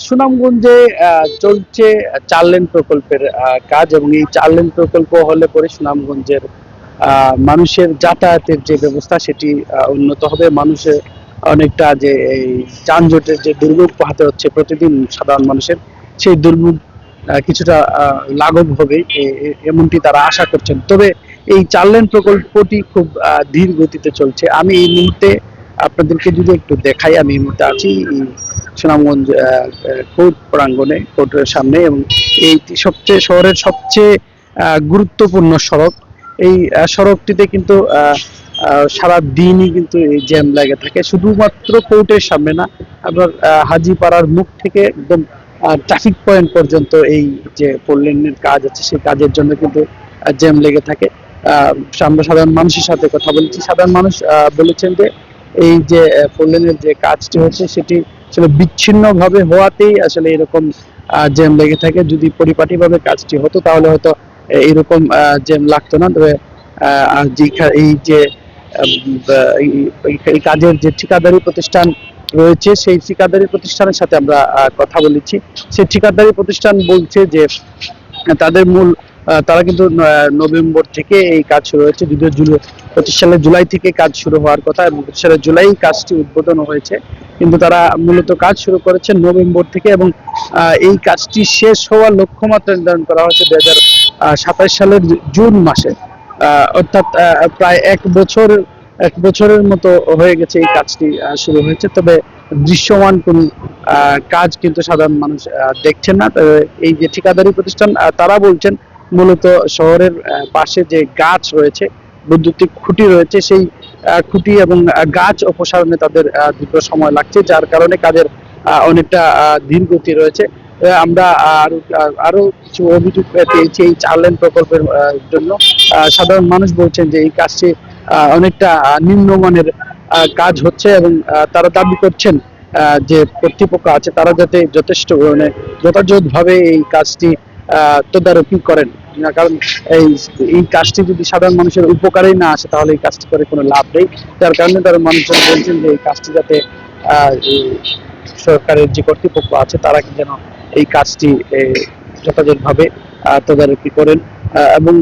সুনামগঞ্জে চলছে 4 লেন প্রকল্পের কাজ, এবং এই 4 লেন প্রকল্প হলে পরে সুনামগঞ্জের মানুষের যাতায়াতের যে ব্যবস্থা সেটি উন্নত হবে। মানুষের অনেকটা যে এই যানজটের যে দুর্ভোগ পোহাতে হচ্ছে প্রতিদিন সাধারণ মানুষের, সেই দুর্ভোগ কিছুটা লাঘব হবে এমনটি তারা আশা করছেন। তবে এই 4 লেন প্রকল্পটি খুব ধীর গতিতে চলছে। আমি এই মুহূর্তে আপনাদেরকে যদি একটু দেখাই, আমি এই মুহূর্তে আছি সুনামগঞ্জ কোর্ট প্রাঙ্গণে, কোর্টের সামনে, এবং এই শহরের সবচেয়ে গুরুত্বপূর্ণ সড়ক। এই সড়কটিতে কিন্তু সারা দিনই কিন্তু এই জ্যাম লেগে থাকে, শুধুমাত্র কোর্টের সামনে না, আপনার হাজিপাড়ার মুখ থেকে একদম ট্রাফিক পয়েন্ট পর্যন্ত এই যে 4 লেনের কাজ আছে সেই কাজের জন্য কিন্তু জ্যাম লেগে থাকে। আমরা সাধারণ মানুষের সাথে কথা বলেছি, সাধারণ মানুষ বলেছেন যে এই যে 4 লেনের যে কাজটি হচ্ছে সেটি আসলে বিচ্ছিন্ন ভাবে হওয়াতেই আসলে এরকম জ্যাম লেগে থাকে। যদি পরিপাটিভাবে কাজটি হতো তাহলে হয়তো এরকম জ্যাম লাগতো না। তবে এই যে এই কাজের যে ঠিকাদারি প্রতিষ্ঠান রয়েছে সেই ঠিকাদারি প্রতিষ্ঠানের সাথে আমরা কথা বলেছি। সেই ঠিকাদারি প্রতিষ্ঠান বলছে যে তাদের মূল তারা কিন্তু নভেম্বর থেকে এই কাজ শুরু হয়েছে, যদিও 25 সালের জুলাই থেকে কাজ শুরু হওয়ার কথা, এবং 25 সালের জুলাই কাজটি উদ্বোধন হয়েছে, কিন্তু তারা মূলত কাজ শুরু করেছে নভেম্বর থেকে, এবং এই কাজটি শেষ হওয়ার লক্ষ্যমাত্রা নির্ধারণ করা হয়েছে 2027 সালের জুন মাসে। অর্থাৎ প্রায় এক বছরের মতো হয়ে গেছে এই কাজটি শুরু হয়েছে। তবে দৃশ্যমান কোন কাজ কিন্তু সাধারণ মানুষ দেখছেন না। তবে এই যে ঠিকাদারি প্রতিষ্ঠান তারা বলছেন মূলত শহরের পাশে যে গাছ রয়েছে, বৈদ্যুতিক খুঁটি রয়েছে, সেই খুঁটি এবং গাছ অপসারণে তাদের দীর্ঘ সময় লাগছে, যার কারণে কাজের অনেকটা ধীর গতি রয়েছে। আমরা আরো কিছু অভিযোগ পেয়েছি এই 4 লেন প্রকল্পের জন্য। সাধারণ মানুষ বলছেন যে এই কাজটি অনেকটা নিম্নমানের কাজ হচ্ছে, এবং তারা দাবি করছেন যে কর্তৃপক্ষ আছে তারা যাতে যথেষ্ট যথাযথভাবে এই কাজটি তদারকি করেন। কারণ এই কাজটি যদি সাধারণ মানুষের উপকারেই না আসে তাহলে এই কাজটি করে কোনো লাভ নেই। যার কারণে তারা মানুষজন বলছেন যে এই কাজটি যাতে সরকারের যে কর্তৃপক্ষ আছে তারা যেন এই কাজটি যথাযথভাবে তদারকি করেন, এবং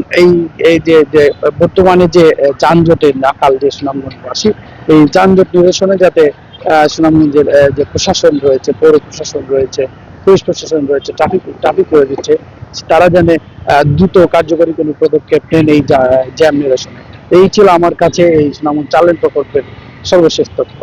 এই যে বর্তমানে যে যানজটের নাকাল যে সুনামগঞ্জবাসী, এই যানজট নিরসনে যাতে সুনামগঞ্জের যে প্রশাসন রয়েছে, পৌর প্রশাসন রয়েছে, পুলিশ প্রশাসন রয়েছে, ট্রাফিক রয়েছে, তারা যেন দ্রুত কার্যকরী কোনো পদক্ষেপ নেন এই জ্যাম নিরসনে। এই ছিল আমার কাছে এই সুনামগঞ্জ 4 লেন প্রকল্পের সর্বশেষ তথ্য।